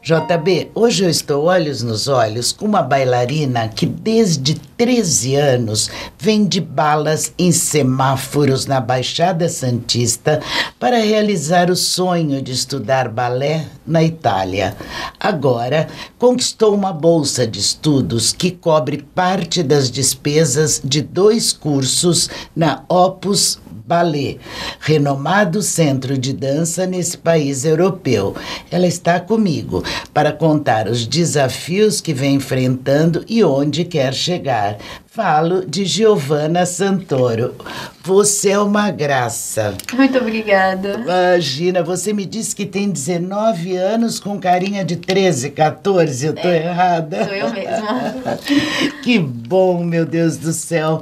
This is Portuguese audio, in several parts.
JB, hoje eu estou olhos nos olhos com uma bailarina que desde 13 anos vende balas em semáforos na Baixada Santista para realizar o sonho de estudar balé na Itália. Agora, conquistou uma bolsa de estudos que cobre parte das despesas de 2 cursos na Opus Ballet, renomado centro de dança nesse país europeu. Ela está comigo para contar os desafios que vem enfrentando e onde quer chegar. Falo de Giovanna Santoro. Você é uma graça. Muito obrigada. Imagina, você me disse que tem 19 anos com carinha de 13, 14, eu tô errada? Sou eu mesma. Que bom, meu Deus do céu.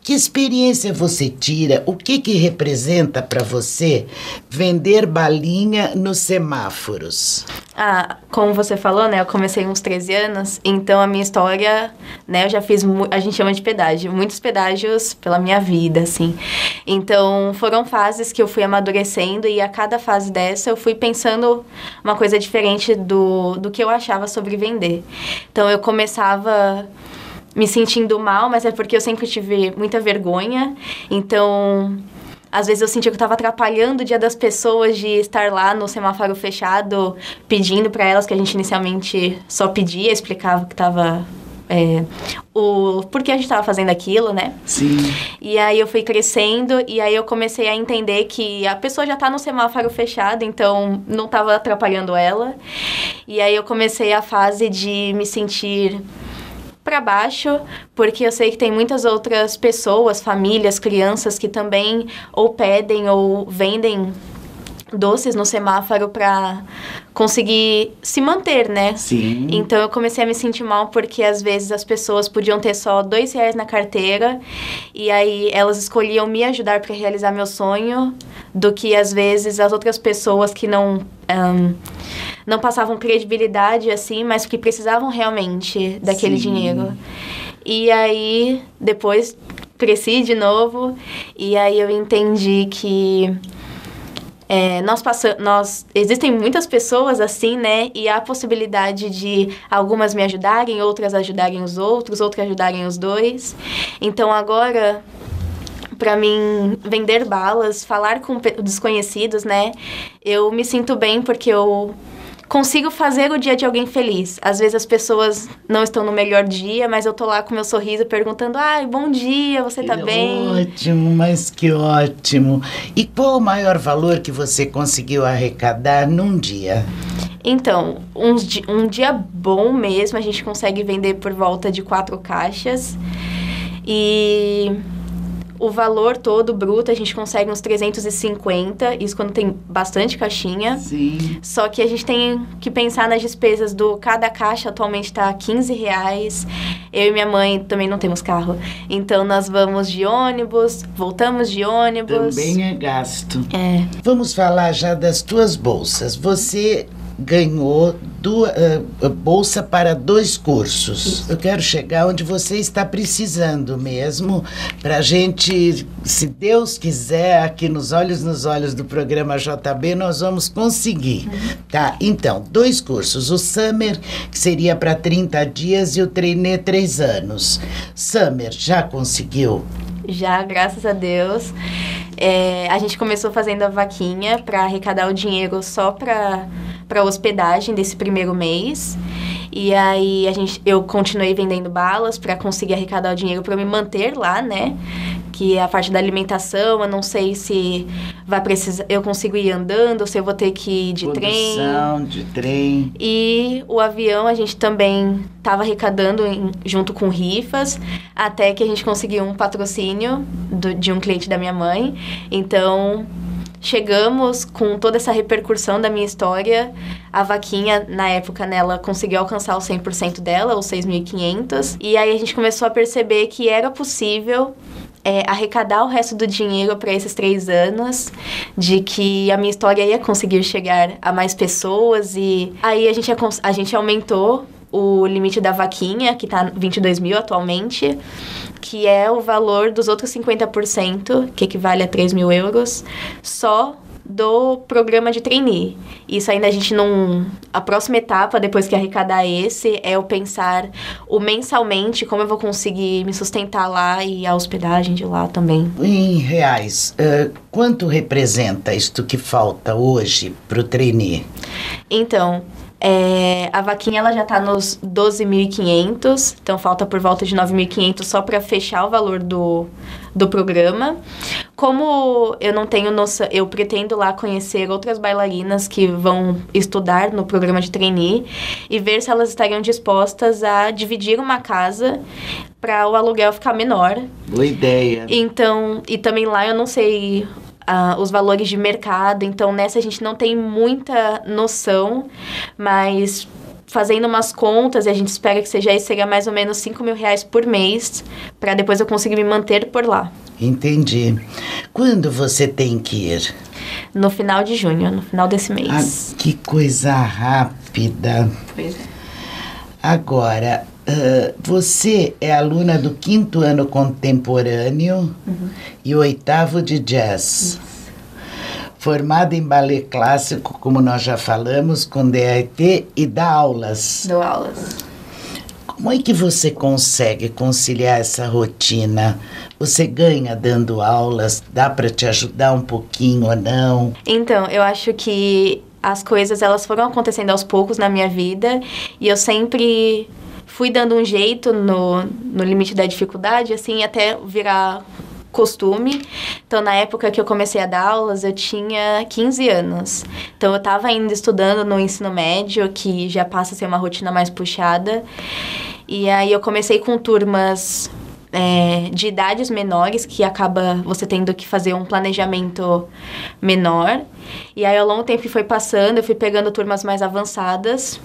Que experiência você tira? O que representa para você vender balinha nos semáforos? Como você falou, né? Eu comecei uns 13 anos, então a minha história, né? Eu já fiz, a gente chama de pedágio, muitos pedágios pela minha vida, assim. Então, foram fases que eu fui amadurecendo e a cada fase dessa eu fui pensando uma coisa diferente do que eu achava sobre vender. Então, eu começava me sentindo mal, mas é porque eu sempre tive muita vergonha. Então, às vezes eu sentia que eu estava atrapalhando o dia das pessoas de estar lá no semáforo fechado, pedindo para elas, que a gente inicialmente só pedia, explicava que estava... por que a gente estava fazendo aquilo, né? Sim. E aí eu fui crescendo e aí eu comecei a entender que a pessoa já está no semáforo fechado, então não estava atrapalhando ela. E aí eu comecei a fase de me sentir para baixo, porque eu sei que tem muitas outras pessoas, famílias, crianças que também ou pedem ou vendem doces no semáforo para conseguir se manter, né? Sim. Então eu comecei a me sentir mal porque às vezes as pessoas podiam ter só R$2 na carteira e aí elas escolhiam me ajudar para realizar meu sonho do que às vezes as outras pessoas que não passavam credibilidade assim, mas que precisavam realmente daquele dinheiro. E aí depois cresci de novo e aí eu entendi que existem muitas pessoas assim, né? E há a possibilidade de algumas me ajudarem, outras ajudarem os outros, outras ajudarem os dois. Então, agora, para mim, vender balas, falar com desconhecidos, né? Eu me sinto bem porque eu consigo fazer o dia de alguém feliz. Às vezes as pessoas não estão no melhor dia, mas eu tô lá com meu sorriso perguntando: bom dia, você tá bem? Ótimo, mas que ótimo. E qual o maior valor que você conseguiu arrecadar num dia? Então, um dia bom mesmo, a gente consegue vender por volta de 4 caixas. E o valor todo bruto a gente consegue uns 350, isso quando tem bastante caixinha. Sim. Só que a gente tem que pensar nas despesas cada caixa atualmente tá R$15. Eu e minha mãe também não temos carro. Então nós vamos de ônibus, voltamos de ônibus. Também é gasto. Vamos falar já das tuas bolsas. Você ganhou bolsa para 2 cursos. Isso. Eu quero chegar onde você está precisando mesmo, para a gente, se Deus quiser, aqui nos olhos do programa JB, nós vamos conseguir. Tá? Então, 2 cursos. O Summer, que seria para 30 dias, e o Trainee 3 anos. Summer, já conseguiu? Já, graças a Deus. A gente começou fazendo a vaquinha para arrecadar o dinheiro só para hospedagem desse primeiro mês. E aí eu continuei vendendo balas para conseguir arrecadar o dinheiro para me manter lá, né? Que a parte da alimentação, eu não sei se eu consigo ir andando, ou se eu vou ter que ir de trem. De trem. E o avião a gente também estava arrecadando junto com rifas, até que a gente conseguiu um patrocínio de um cliente da minha mãe. Então, chegamos com toda essa repercussão da minha história. A vaquinha, na época, ela conseguiu alcançar o 100% dela, os 6.500. E aí a gente começou a perceber que era possível arrecadar o resto do dinheiro para esses 3 anos, de que a minha história ia conseguir chegar a mais pessoas. E aí a gente aumentou o limite da vaquinha, que tá 22 mil atualmente, que é o valor dos outros 50%, que equivale a 3 mil euros, só do programa de trainee. Isso ainda a gente não... A próxima etapa, depois que arrecadar esse, é eu pensar mensalmente como eu vou conseguir me sustentar lá e a hospedagem de lá também. Em reais, quanto representa isto que falta hoje para o trainee? Então, a vaquinha ela já está nos 12.500, então falta por volta de 9.500 só para fechar o valor do programa. Como eu não tenho noção, eu pretendo lá conhecer outras bailarinas que vão estudar no programa de trainee e ver se elas estariam dispostas a dividir uma casa para o aluguel ficar menor. Boa ideia. Então, e também lá eu não sei os valores de mercado, então nessa a gente não tem muita noção, mas fazendo umas contas, e a gente espera que seria mais ou menos R$5.000 por mês, para depois eu conseguir me manter por lá. Entendi. Quando você tem que ir? No final de junho, no final desse mês. Que coisa rápida. Pois é. Agora, você é aluna do 5º ano contemporâneo e 8º de jazz. Formada em balé clássico, como nós já falamos, com DAT, e dá aulas. Dou aulas. Como é que você consegue conciliar essa rotina? Você ganha dando aulas? Dá para te ajudar um pouquinho ou não? Então, eu acho que as coisas elas foram acontecendo aos poucos na minha vida e eu sempre fui dando um jeito no limite da dificuldade, assim, até virar costume. Então, na época que eu comecei a dar aulas, eu tinha 15 anos. Então, eu estava ainda estudando no ensino médio, que já passa a ser uma rotina mais puxada. E aí, eu comecei com turmas de idades menores, que acaba você tendo que fazer um planejamento menor. E aí, ao longo do tempo que foi passando, eu fui pegando turmas mais avançadas,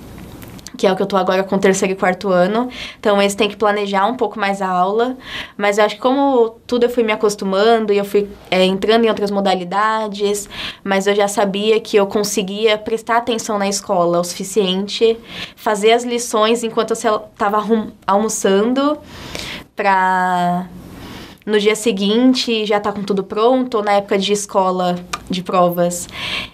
que é o que eu tô agora com o 3º e 4º ano. Então, esse tem que planejar um pouco mais a aula. Mas eu acho que como tudo eu fui me acostumando e eu fui entrando em outras modalidades, mas eu já sabia que eu conseguia prestar atenção na escola o suficiente, fazer as lições enquanto eu estava almoçando, para no dia seguinte já tá com tudo pronto, ou na época de escola, de provas,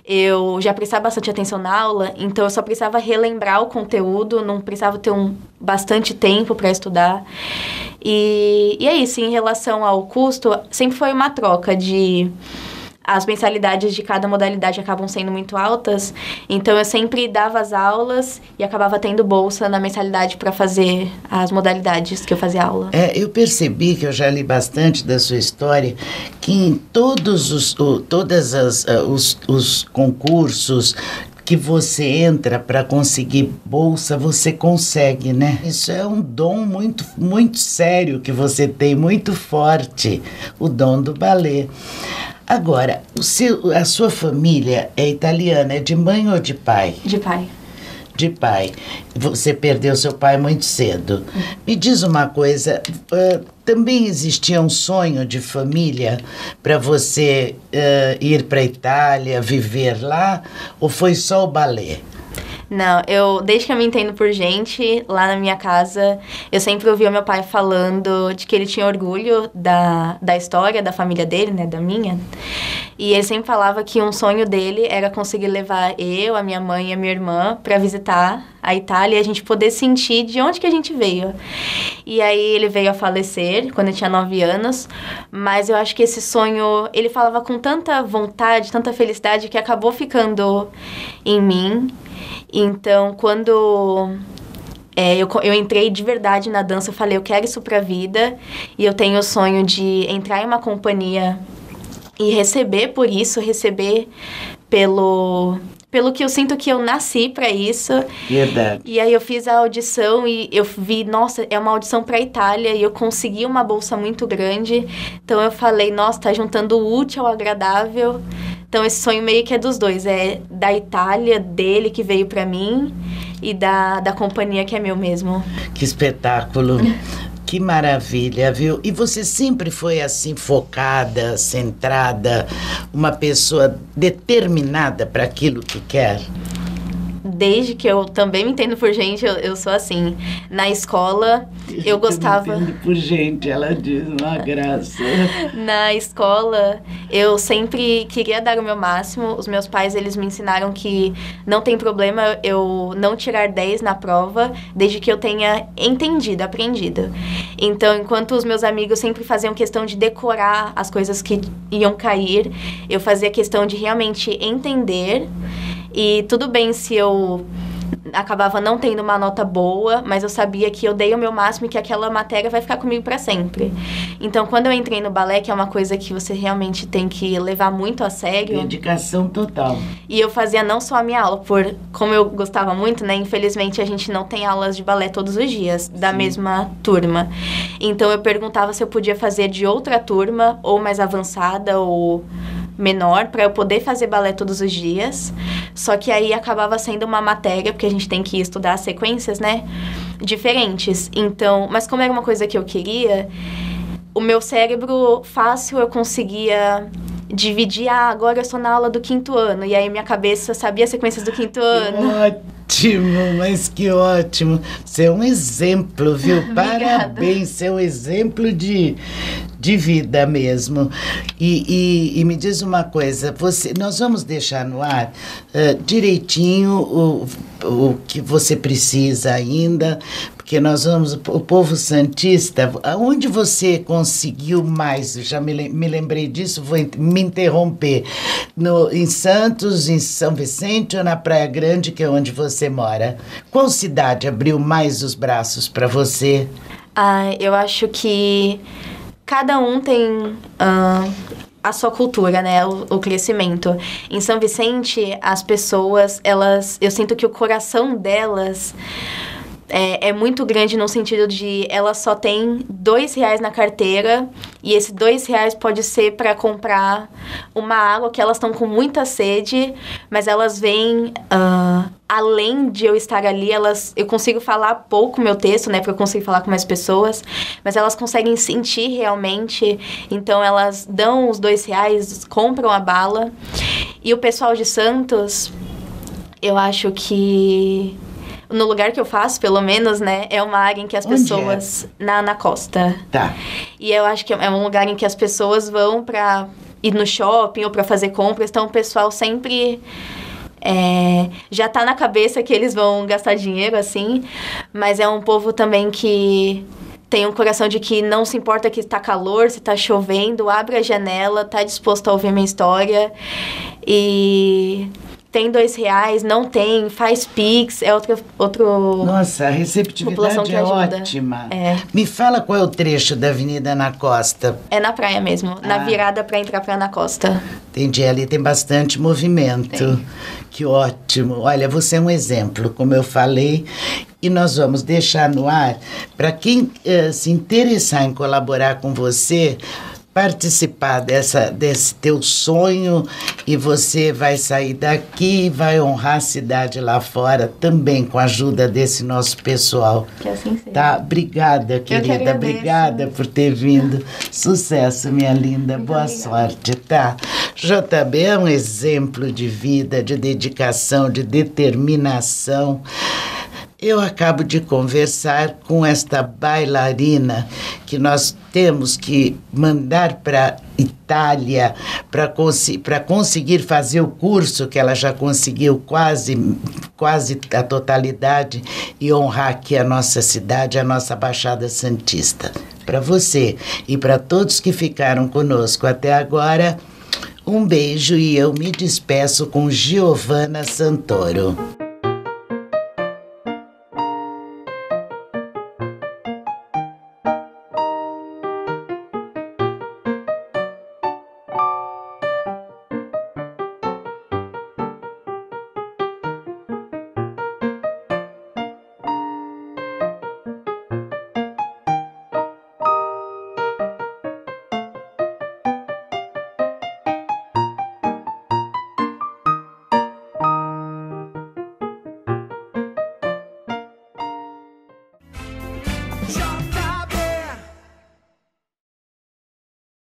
eu já prestava bastante atenção na aula, então eu só precisava relembrar o conteúdo, não precisava ter bastante tempo para estudar. E é isso, em relação ao custo, sempre foi uma troca de... As mensalidades de cada modalidade acabam sendo muito altas, então eu sempre dava as aulas e acabava tendo bolsa na mensalidade para fazer as modalidades que eu fazia aula. Eu percebi, que eu já li bastante da sua história, que em todos os concursos que você entra para conseguir bolsa, você consegue, né? Isso é um dom muito, muito sério que você tem, muito forte, o dom do balé. Agora, a sua família é italiana, é de mãe ou de pai? De pai. De pai. Você perdeu seu pai muito cedo. Me diz uma coisa, também existia um sonho de família para você ir para a Itália, viver lá, ou foi só o balé? Não, desde que eu me entendo por gente, lá na minha casa, eu sempre ouvia o meu pai falando de que ele tinha orgulho da história da família dele, né, da minha. E ele sempre falava que um sonho dele era conseguir levar eu, a minha mãe e a minha irmã para visitar a Itália e a gente poder sentir de onde que a gente veio. E aí ele veio a falecer quando eu tinha 9 anos, mas eu acho que esse sonho, ele falava com tanta vontade, tanta felicidade, que acabou ficando em mim. Então, quando eu entrei de verdade na dança, eu falei, eu quero isso pra vida, e eu tenho o sonho de entrar em uma companhia e receber por isso, receber pelo que eu sinto que eu nasci pra isso. Verdade. E aí eu fiz a audição e eu vi, nossa, é uma audição pra Itália, e eu consegui uma bolsa muito grande. Então eu falei, nossa, tá juntando o útil ao agradável. Então esse sonho meio que é dos dois, é da Itália, dele que veio pra mim, e da companhia que é meu mesmo. Que espetáculo. Que maravilha, viu? E você sempre foi assim, focada, centrada, uma pessoa determinada para aquilo que quer? desde que eu também me entendo por gente, eu sou assim. Na escola, eu gostava... Eu me entendo por gente, ela diz, uma graça. Na escola, eu sempre queria dar o meu máximo. Os meus pais, eles me ensinaram que não tem problema eu não tirar 10 na prova, desde que eu tenha entendido, aprendido. Então, enquanto os meus amigos sempre faziam questão de decorar as coisas que iam cair, eu fazia questão de realmente entender. E tudo bem se eu acabava não tendo uma nota boa, mas eu sabia que eu dei o meu máximo e que aquela matéria vai ficar comigo para sempre. Então, quando eu entrei no balé, que é uma coisa que você realmente tem que levar muito a sério... Dedicação total. E eu fazia não só a minha aula, como eu gostava muito, né? Infelizmente, a gente não tem aulas de balé todos os dias, da mesma turma. Então, eu perguntava se eu podia fazer de outra turma, ou mais avançada, ou menor, para eu poder fazer balé todos os dias. Só que aí acabava sendo uma matéria, porque a gente tem que estudar as sequências, né? Diferentes. Então, mas como era uma coisa que eu queria, o meu cérebro fácil eu conseguia dividir, agora eu estou na aula do 5º ano, e aí minha cabeça sabia as sequências do 5º ano. Ótimo, mas que ótimo. Você é um exemplo, viu? Parabéns, você é um exemplo de vida mesmo. E me diz uma coisa, nós vamos deixar no ar direitinho o que você precisa ainda, porque nós vamos, o povo santista, aonde você conseguiu mais, já me lembrei disso, vou me interromper, em Santos, em São Vicente ou na Praia Grande, que é onde você mora? Qual cidade abriu mais os braços para você? Eu acho que cada um tem a sua cultura, né? O crescimento. Em São Vicente, as pessoas, eu sinto que o coração delas é muito grande no sentido de elas só têm R$2 na carteira e esse R$2 pode ser para comprar uma água que elas estão com muita sede, mas elas vêm, além de eu estar ali, eu consigo falar pouco meu texto, né, porque eu consigo falar com mais pessoas, mas elas conseguem sentir realmente, então elas dão os R$2, compram a bala. E o pessoal de Santos, eu acho que... no lugar que eu faço, pelo menos, né, é uma área em que as pessoas... Na costa. Tá. E eu acho que é um lugar em que as pessoas vão pra ir no shopping ou pra fazer compras, então o pessoal sempre... já tá na cabeça que eles vão gastar dinheiro, assim, mas é um povo também que tem um coração de que não se importa que tá calor, se tá chovendo, abre a janela, tá disposto a ouvir minha história e... tem R$2, não tem, faz Pix, é outro... Nossa, a receptividade é ótima. Me fala qual é o trecho da Avenida Ana Costa. É na praia mesmo, na virada para entrar para Ana Costa. Entendi, ali tem bastante movimento. Tem. Que ótimo. Olha, você é um exemplo, como eu falei, e nós vamos deixar no ar, para quem se interessar em colaborar com você... participar desse teu sonho, e você vai sair daqui e vai honrar a cidade lá fora também com a ajuda desse nosso pessoal. Que assim seja. Tá? Obrigada, querida. Obrigada por ter vindo. Sucesso, minha linda. Muito boa sorte, tá? JB é um exemplo de vida, de dedicação, de determinação. Eu acabo de conversar com esta bailarina que nós temos que mandar para Itália para conseguir fazer o curso que ela já conseguiu quase a totalidade e honrar aqui a nossa cidade, a nossa Baixada Santista. Para você e para todos que ficaram conosco até agora, um beijo e eu me despeço com Giovana Santoro.